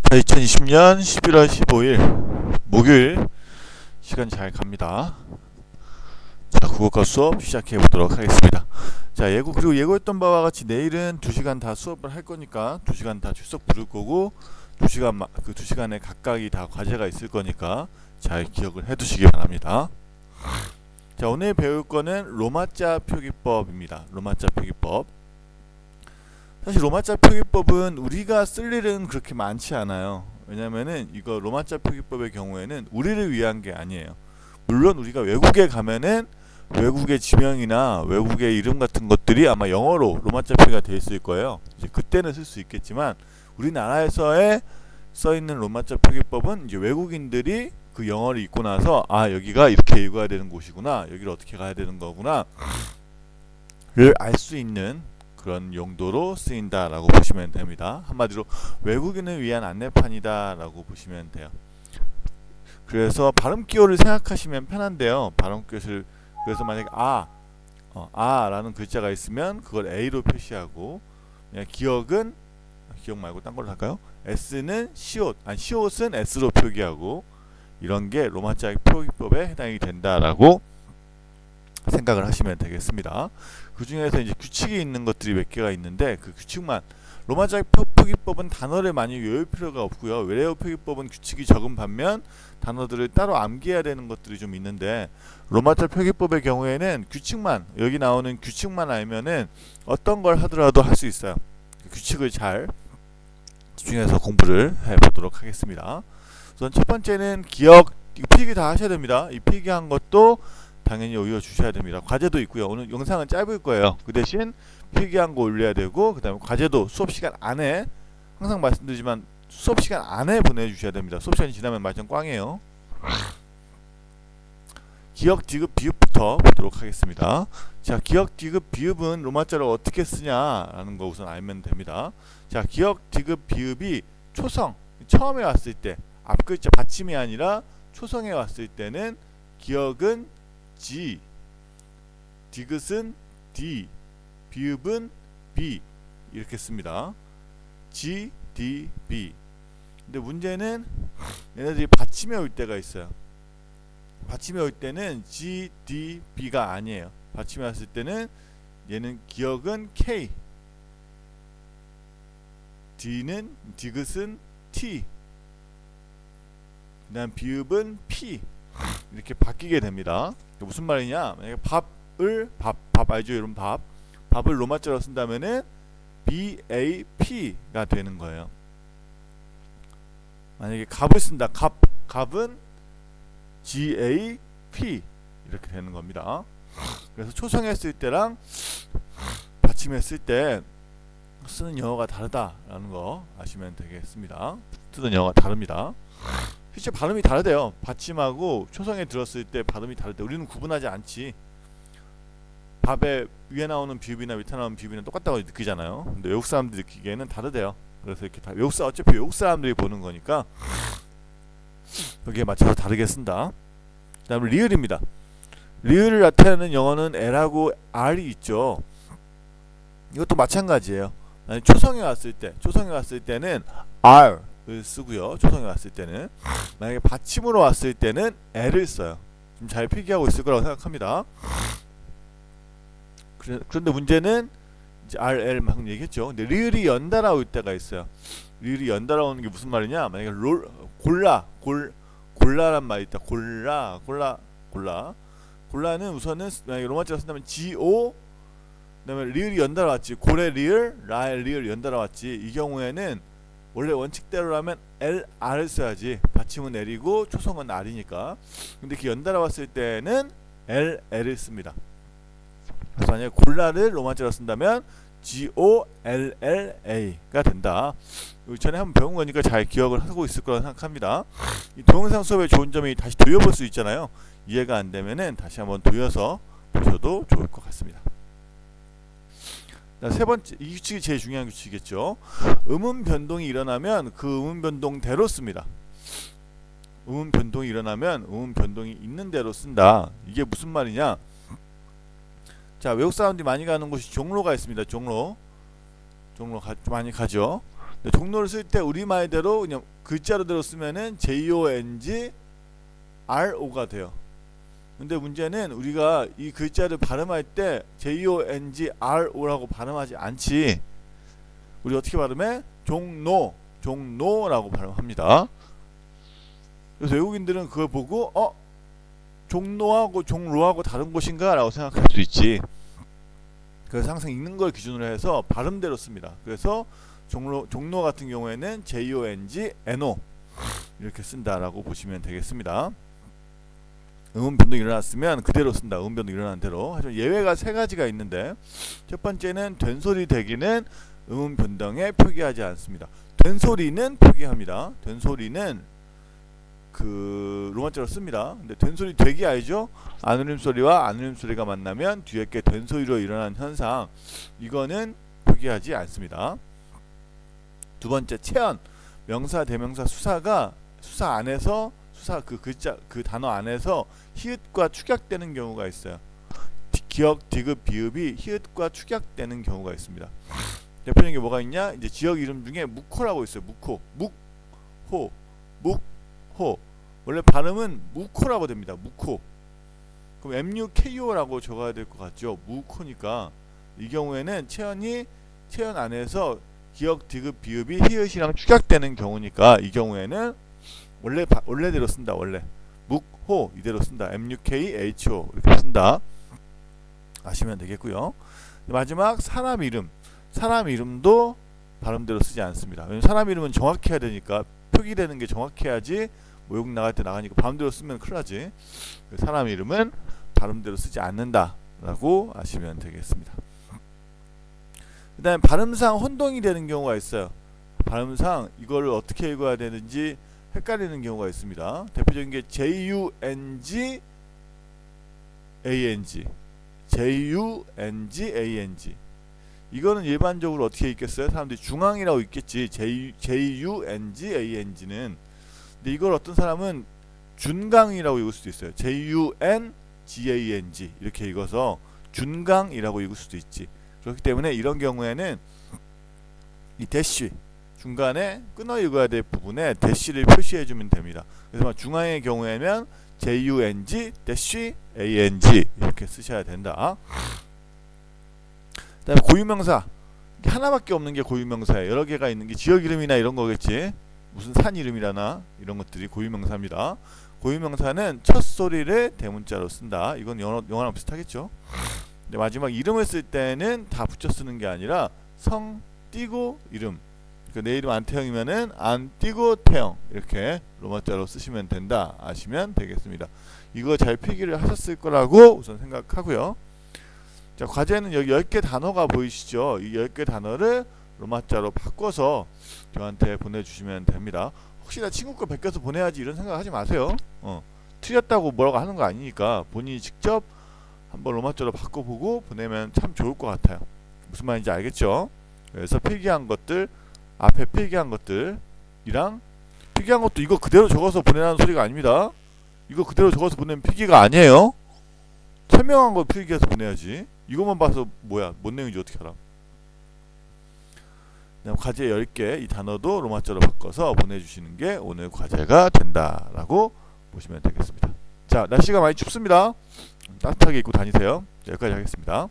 자, 2020년 11월 15일 목요일 시간 잘 갑니다. 자, 국어과 수업 시작해 보도록 하겠습니다. 자, 그리고 예고했던 바와 같이 내일은 2시간 다 수업을 할 거니까 2시간 다 출석 부를 거고 2시간 그 2시간에 각각이 다 과제가 있을 거니까 잘 기억을 해 두시기 바랍니다. 자, 오늘 배울 거는 로마자 표기법입니다. 로마자 표기법. 사실 로마자 표기법은 우리가 쓸 일은 그렇게 많지 않아요. 왜냐면은 이거 로마자 표기법의 경우에는 우리를 위한 게 아니에요. 물론 우리가 외국에 가면은 외국의 지명이나 외국의 이름 같은 것들이 아마 영어로 로마자 표기가 되어 있을 거예요. 이제 그때는 쓸 수 있겠지만 우리나라에서의 써 있는 로마자 표기법은 이제 외국인들이 그 영어를 읽고 나서 아, 여기가 이렇게 읽어야 되는 곳이구나, 여기를 어떻게 가야 되는 거구나를 알 수 있는 그런 용도로 쓰인다라고 보시면 됩니다. 한마디로 외국인을 위한 안내판이다라고 보시면 돼요. 그래서 발음 기호를 생각하시면 편한데요. 발음 기호를 그래서 만약에 아라는 글자가 있으면 그걸 A로 표시하고, 그냥 기억 말고 딴 걸로 할까요? S는 시옷은 S로 표기하고, 이런 게 로마자 표기법에 해당이 된다라고 생각을 하시면 되겠습니다. 그 중에서 이제 규칙이 있는 것들이 몇 개가 있는데 그 규칙만, 로마자 표기법은 단어를 많이 외울 필요가 없고요. 외래어 표기법은 규칙이 적은 반면 단어들을 따로 암기해야 되는 것들이 좀 있는데, 로마자 표기법의 경우에는 여기 나오는 규칙만 알면은 어떤 걸 하더라도 할 수 있어요. 그 규칙을 잘 집중해서 공부를 해보도록 하겠습니다. 우선 첫 번째는 기억, 이 필기 다 하셔야 됩니다. 이 필기한 것도 당연히 올려주셔야 됩니다. 과제도 있고요. 오늘 영상은 짧을 거예요. 그 대신 필기한 거 올려야 되고, 그 다음에 과제도 수업시간 안에, 항상 말씀드리지만 수업시간 안에 보내주셔야 됩니다. 수업시간이 지나면 완전 꽝이에요. 기억, 디귿, 비읍부터 보도록 하겠습니다. 자, 기억, 디귿, 비읍은 로마자를 어떻게 쓰냐라는 거 우선 알면 됩니다. 자, 기억, 디귿, 비읍이 초성, 처음에 왔을 때 앞글자 받침이 아니라 초성에 왔을 때는 기억은 G, 디귿은 D, 비읍은 B 이렇게 씁니다. G, D, B. 근데 문제는 얘네들이 받침에 올 때가 있어요. 받침에 올 때는 G, D, B가 아니에요. 받침에 왔을 때는 얘는 기억은 K, 디귿은 T, 그 다음 비읍은 P 이렇게 바뀌게 됩니다. 무슨 말이냐? 만약에 밥 알죠? 여러분 밥을 로마자로 쓴다면은 BAP가 되는 거예요. 만약에 갑을 쓴다. 갑은 GAP 이렇게 되는 겁니다. 그래서 초성했을 때랑 받침했을 때 쓰는 영어가 다르다라는 거 아시면 되겠습니다. 쓰는 영어가 다릅니다. 실제 발음이 다르대요. 받침하고 초성에 들었을 때 발음이 다르대. 우리는 구분하지 않지. 밥에 위에 나오는 비읍이나 밑에 나오는 비읍이나 똑같다고 느끼잖아요. 근데 외국 사람들이 느끼기에는 다르대요. 그래서 이렇게 어차피 외국 사람들이 보는 거니까 여기에 맞춰서 다르게 쓴다. 그 다음에 리을입니다. 리을을 나타내는 영어는 L하고 R이 있죠. 이것도 마찬가지예요. 초성에 왔을 때는 R을 쓰고요. 초성에 왔을 때는, 만약에 받침으로 왔을 때는 L을 써요. 좀 잘 필기하고 있을 거라고 생각합니다. 그런데 문제는 이제 RL 막 얘기했죠. 근데 리을이 연달아 올 때가 있어요. 리을이 연달아 오는 게 무슨 말이냐? 만약에 골라란 말이 있다. 골라는 우선은 만약에 로마자로 쓴다면 GO, 그다음에 리을이 연달아 왔지. 고래 리을, 라엘 리을 연달아 왔지. 이 경우에는 원래 원칙대로라면 LR을 써야지. 받침은 L이고 초성은 R이니까. 근데 이렇게 연달아 왔을 때는 LL을 씁니다. 그래서 만약에 골라를 로마자로 쓴다면 GOLLA가 된다. 전에 한번 배운 거니까 잘 기억을 하고 있을 거라고 생각합니다. 이 동영상 수업의 좋은 점이 다시 돌려볼 수 있잖아요. 이해가 안 되면은 다시 한번 돌려서 보셔도 좋을 것 같습니다. 세 번째, 이 규칙이 제일 중요한 규칙이겠죠. 음운 변동이 일어나면 그 음운 변동대로 씁니다. 음운 변동이 일어나면 음운 변동이 있는 대로 쓴다. 이게 무슨 말이냐? 자, 외국 사람들이 많이 가는 곳이 종로가 있습니다. 종로 많이 가죠. 종로를 쓸 때 우리말대로 그냥 글자로대로 쓰면은 JONGRO가 돼요. 근데 문제는 우리가 이 글자를 발음할 때 JONGRO라고 발음하지 않지. 우리 어떻게 발음해? 종로라고 발음합니다. 그래서 외국인들은 그걸 보고 종로하고 종로하고 다른 곳인가 라고 생각할 수 있지. 그래서 항상 읽는 걸 기준으로 해서 발음대로 씁니다. 그래서 종로 같은 경우에는 JONGNO 이렇게 쓴다라고 보시면 되겠습니다. 음운 변동이 일어났으면 그대로 쓴다. 음운 변동이 일어난 대로. 하지만 예외가 세 가지가 있는데, 첫 번째는 된소리 대기는 음운 변동에 표기하지 않습니다. 된소리는 표기합니다. 된소리는 그 로마자로 씁니다. 근데 된소리 되기 알죠? 안울림 소리와 안울림 소리가 만나면 뒤에 게 된소리로 일어나는 현상, 이거는 표기하지 않습니다. 두 번째, 체언, 명사, 대명사, 수사가 수사 안에서 그 글자 그 단어 안에서 히읗과 축약되는 경우가 있어요. 기역, 디귿, 비읍이 히읗과 축약되는 경우가 있습니다. 대표적인 게 뭐가 있냐? 이제 지역 이름 중에 묵호라고 있어요. 묵호, 묵호, 묵호. 원래 발음은 묵호라고 됩니다. 묵호. 그럼 MUKO라고 적어야 될 것 같죠? 묵호니까 이 경우에는 체언 안에서 기역, 디귿, 비읍이 히읗이랑 축약되는 경우니까 이 경우에는 원래대로 쓴다. 원래 묵호 이대로 쓴다. MUKHO 이렇게 쓴다. 아시면 되겠고요. 마지막 사람 이름도 발음대로 쓰지 않습니다. 왜냐면 사람 이름은 정확해야 되니까, 표기되는 게 정확해야지 모욕 나갈 때 나가니까 발음대로 쓰면 큰일 나지. 사람 이름은 발음대로 쓰지 않는다라고 아시면 되겠습니다. 그 다음에 발음상 혼동이 되는 경우가 있어요. 발음상 이거를 어떻게 읽어야 되는지 헷갈리는 경우가 있습니다. 대표적인 게 JUNGANG 이거는 일반적으로 어떻게 읽겠어요? 사람들이 중앙이라고 읽겠지. JUNGANG는. 근데 이걸 어떤 사람은 준강이라고 읽을 수도 있어요. JUNGANG 이렇게 읽어서 준강이라고 읽을 수도 있지. 그렇기 때문에 이런 경우에는 이 대쉬 중간에 끊어 읽어야 될 부분에 대쉬를 표시해 주면 됩니다. 그래서 중앙의 경우에는 JUNG-ANG 이렇게 쓰셔야 된다. 그다음에 고유명사, 하나밖에 없는 게 고유명사예요. 여러 개가 있는 게 지역 이름이나 이런 거겠지. 무슨 산 이름이라나 이런 것들이 고유명사입니다. 고유명사는 첫 소리를 대문자로 쓴다. 이건 영어랑 비슷하겠죠. 근데 마지막 이름을 쓸 때는 다 붙여 쓰는 게 아니라 성 띄고 이름. 내 이름 안태형이면은 안띄고 태형 이렇게 로마자로 쓰시면 된다. 아시면 되겠습니다. 이거 잘 필기를 하셨을 거라고 우선 생각하고요. 자, 과제는 여기 10개 단어가 보이시죠? 이 10개 단어를 로마자로 바꿔서 저한테 보내주시면 됩니다. 혹시나 친구 거 베껴서 보내야지 이런 생각 하지 마세요. 틀렸다고 뭐라고 하는 거 아니니까 본인이 직접 한번 로마자로 바꿔보고 보내면 참 좋을 것 같아요. 무슨 말인지 알겠죠? 그래서 필기한 것들, 앞에 필기한 것들이랑 필기한 것도 이거 그대로 적어서 보내라는 소리가 아닙니다. 이거 그대로 적어서 보내면 필기가 아니에요. 설명한 거 필기해서 보내야지. 이것만 봐서 뭔 내용인지 어떻게 알아? 과제 10개 이 단어도 로마자로 바꿔서 보내주시는 게 오늘 과제가 된다라고 보시면 되겠습니다. 자, 날씨가 많이 춥습니다. 따뜻하게 입고 다니세요. 여기까지 하겠습니다.